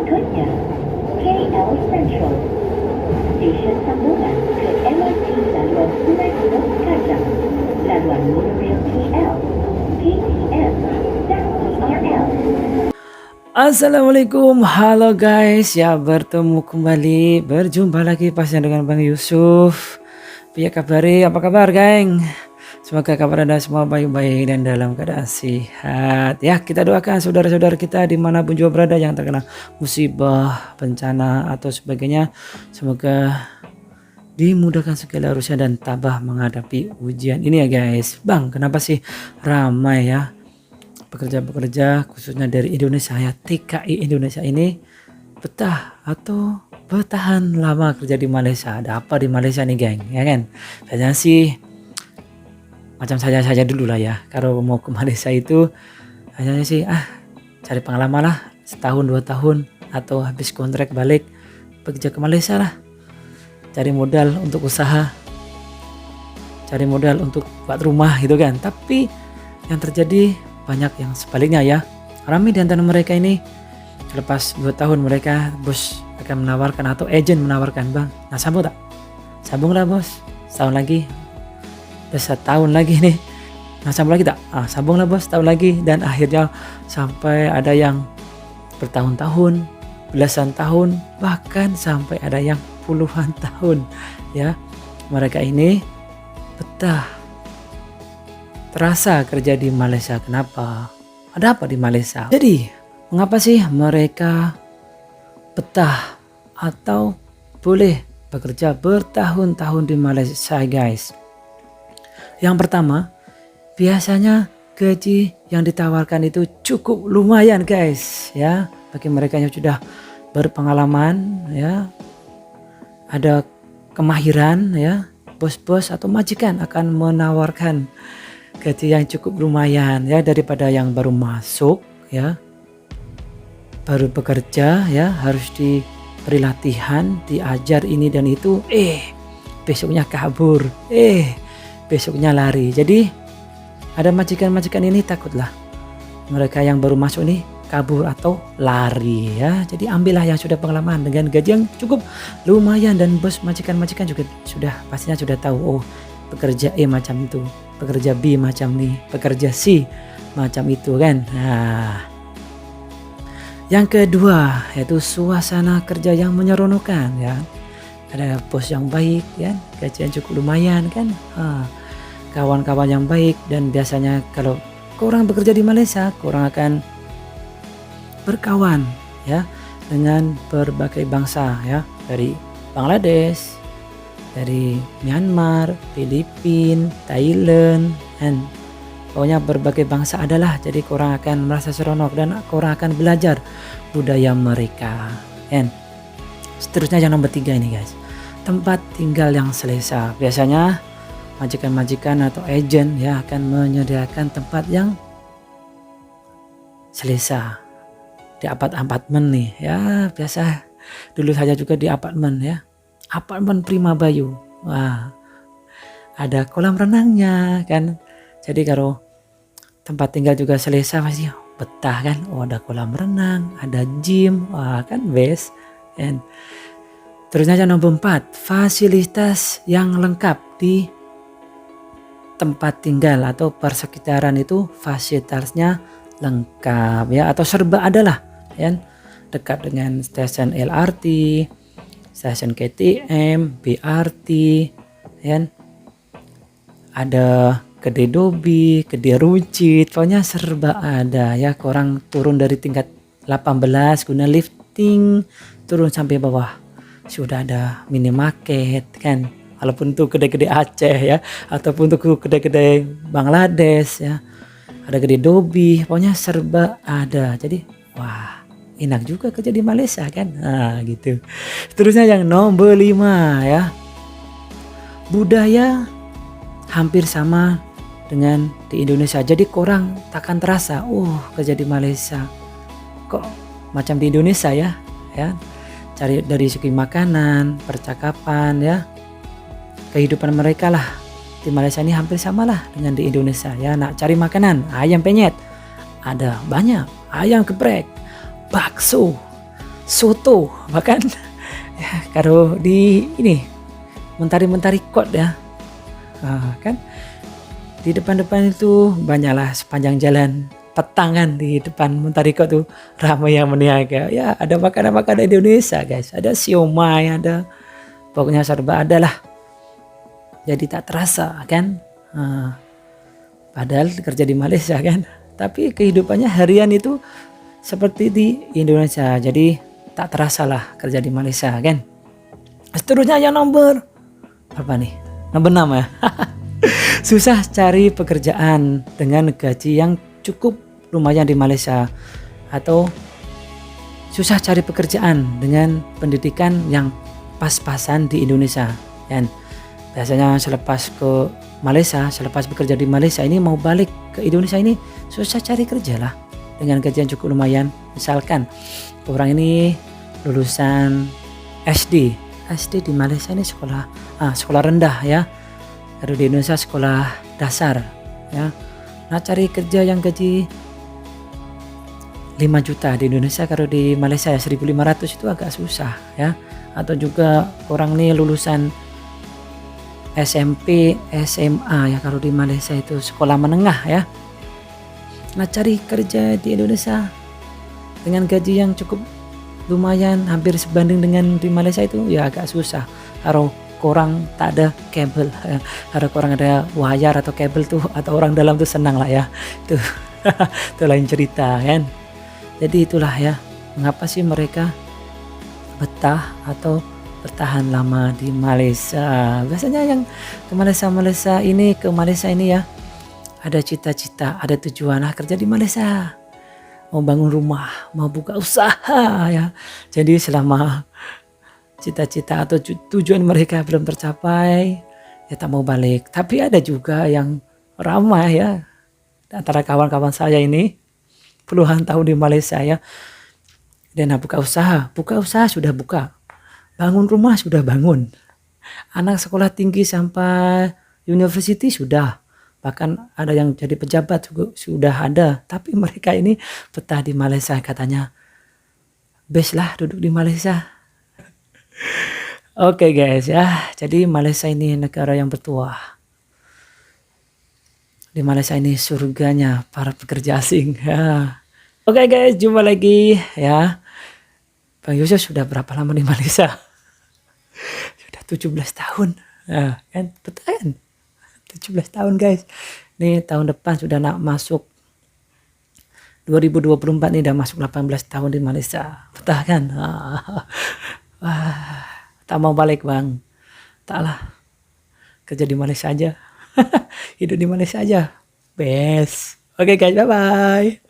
Berikutnya, KL Central. Stesen sambungan ke MRT Laluan Sungai Buloh Kajang, Laluan Monorail KL, KTM, dan KRL. Assalamualaikum, halo guys, ya bertemu kembali, berjumpa lagi pastinya dengan Bang Yusuf. Apa kabar? Apa kabar geng? Semoga kabar Anda semua baik-baik dan dalam keadaan sehat. Ya, kita doakan saudara-saudara kita dimanapun juga berada yang terkena musibah, bencana atau sebagainya. Semoga dimudahkan segala urusan dan tabah menghadapi ujian ini ya guys. Bang, kenapa sih ramai ya pekerja-pekerja khususnya dari Indonesia ya, TKI Indonesia ini betah atau bertahan lama kerja di Malaysia? Ada apa di Malaysia nih geng, ya kan? Biasanya sih macam saja dulu lah ya, kalau mau ke Malaysia itu hanya sih cari pengalaman lah, setahun 2 tahun atau habis kontrak balik bekerja ke Malaysia lah, cari modal untuk usaha, cari modal untuk buat rumah gitu kan. Tapi yang terjadi banyak yang sebaliknya ya. Ramai di antara mereka ini lepas 2 tahun mereka bos akan menawarkan atau agen menawarkan, bang, nah sambung tak? Sambunglah bos, setahun lagi, udah 1 tahun lagi nih, nah sambung lagi tak? Sambunglah bos, setahun lagi. Dan akhirnya sampai ada yang bertahun-tahun, belasan tahun, bahkan sampai ada yang puluhan tahun ya. Mereka ini betah, terasa kerja di Malaysia. Kenapa? Ada apa di Malaysia? Jadi mengapa sih mereka betah atau boleh bekerja bertahun-tahun di Malaysia guys? Yang pertama, biasanya gaji yang ditawarkan itu cukup lumayan guys ya, bagi mereka yang sudah berpengalaman ya, ada kemahiran ya, bos-bos atau majikan akan menawarkan gaji yang cukup lumayan ya, daripada yang baru masuk ya, baru bekerja ya, harus diberi latihan, diajar ini dan itu, besoknya kabur, besoknya lari. Jadi ada majikan-majikan ini takutlah mereka yang baru masuk ini kabur atau lari ya. Jadi ambillah yang sudah pengalaman dengan gaji yang cukup lumayan, dan bos majikan-majikan juga pastinya sudah tahu, oh pekerja macam itu, pekerja B macam ini, pekerja C macam itu kan. Nah, yang kedua yaitu suasana kerja yang menyeronokkan ya. Ada bos yang baik ya, gaji yang cukup lumayan kan, kawan-kawan yang baik. Dan biasanya kalau korang bekerja di Malaysia, korang akan berkawan ya dengan berbagai bangsa ya, dari Bangladesh, dari Myanmar, Filipina, Thailand, dan pokoknya berbagai bangsa adalah. Jadi korang akan merasa seronok dan korang akan belajar budaya mereka. And seterusnya yang nomor 3 ini guys, tempat tinggal yang selesa. Biasanya majikan-majikan atau agen ya akan menyediakan tempat yang selesa di apartemen nih ya. Biasa dulu saja juga di apartemen ya, apartemen Prima Bayu. Wah, ada kolam renangnya kan. Jadi kalau tempat tinggal juga selesa pasti betah kan. Oh, ada kolam renang, ada gym, wah kan best. And terusnya yang nomor 4, fasilitas yang lengkap di tempat tinggal atau persekitaran itu fasilitasnya lengkap ya, atau serba adalah ya. Dekat dengan stasiun LRT, stasiun KTM, BRT, ya. Ada kedai dobi, kedai runcit, pokoknya serba ada ya. Korang turun dari tingkat 18 guna lifting, turun sampai bawah sudah ada minimarket kan. Walaupun itu kedai-kedai Aceh ya, ataupun itu kedai-kedai Bangladesh ya, ada kedai dobi, pokoknya serba ada. Jadi wah, enak juga kerja di Malaysia kan. Nah gitu. Terusnya yang nomor 5 ya, budaya hampir sama dengan di Indonesia. Jadi korang takkan terasa kerja di Malaysia kok macam di Indonesia ya. Cari dari segi makanan, percakapan ya, kehidupan mereka lah di Malaysia ini hampir sama lah dengan di Indonesia ya. Nak cari makanan, ayam penyet ada banyak, ayam geprek, bakso, soto bahkan ya, kalau di ini mentari-mentari kot ya. Kan di depan-depan itu banyaklah sepanjang jalan petang kan di depan mentari kot tuh ramai yang meniaga. Ya ada makanan-makanan Indonesia guys, ada siomay, ada pokoknya serba ada lah. Jadi tak terasa kan. Padahal kerja di Malaysia kan, tapi kehidupannya harian itu seperti di Indonesia. Jadi tak terasa lah kerja di Malaysia kan. Seterusnya yang nomor apa nih? Nomor 6 ya. Susah cari pekerjaan dengan gaji yang cukup lumayan di Malaysia, atau susah cari pekerjaan dengan pendidikan yang pas-pasan di Indonesia kan. Biasanya selepas ke Malaysia, selepas bekerja di Malaysia ini mau balik ke Indonesia ini susah cari kerja lah dengan gaji yang cukup lumayan. Misalkan orang ini lulusan SD di Malaysia ini sekolah rendah ya. Kalau di Indonesia sekolah dasar ya. Nah cari kerja yang gaji 5 juta di Indonesia, kalau di Malaysia ya 1.500 itu agak susah ya. Atau juga orang ini lulusan SMP, SMA ya, kalau di Malaysia itu sekolah menengah ya. Nah cari kerja di Indonesia dengan gaji yang cukup lumayan hampir sebanding dengan di Malaysia itu ya agak susah. Kalau kurang tak ada kabel ya. Kalau kurang ada wayar atau kabel tuh, atau orang dalam tuh senang lah ya. Itu itu lain cerita kan. Jadi itulah ya mengapa sih mereka betah atau bertahan lama di Malaysia. Biasanya yang ke Malaysia ini ya ada cita-cita, ada tujuan kerja di Malaysia. Mau bangun rumah, mau buka usaha ya. Jadi selama cita-cita atau tujuan mereka belum tercapai, ya tak mau balik. Tapi ada juga yang ramai ya, antara kawan-kawan saya ini puluhan tahun di Malaysia ya. Dan buka usaha sudah buka, bangun rumah sudah bangun, anak sekolah tinggi sampai university sudah, bahkan ada yang jadi pejabat juga sudah ada. Tapi mereka ini betah di Malaysia, katanya best lah duduk di Malaysia. Oke guys ya, jadi Malaysia ini negara yang bertuah. Di Malaysia ini surganya para pekerja asing ya. Oke guys, jumpa lagi ya. Bang Yusuf sudah berapa lama di Malaysia? Sudah 17 tahun. Nah, kan betul kan? 17 tahun guys. Nih tahun depan sudah nak masuk 2024 nih, udah masuk 18 tahun di Malaysia. Betul kan? Wah, tak mau balik bang. Taklah, kerja di Malaysia aja. Hidup di Malaysia aja. Best. Oke guys, bye bye.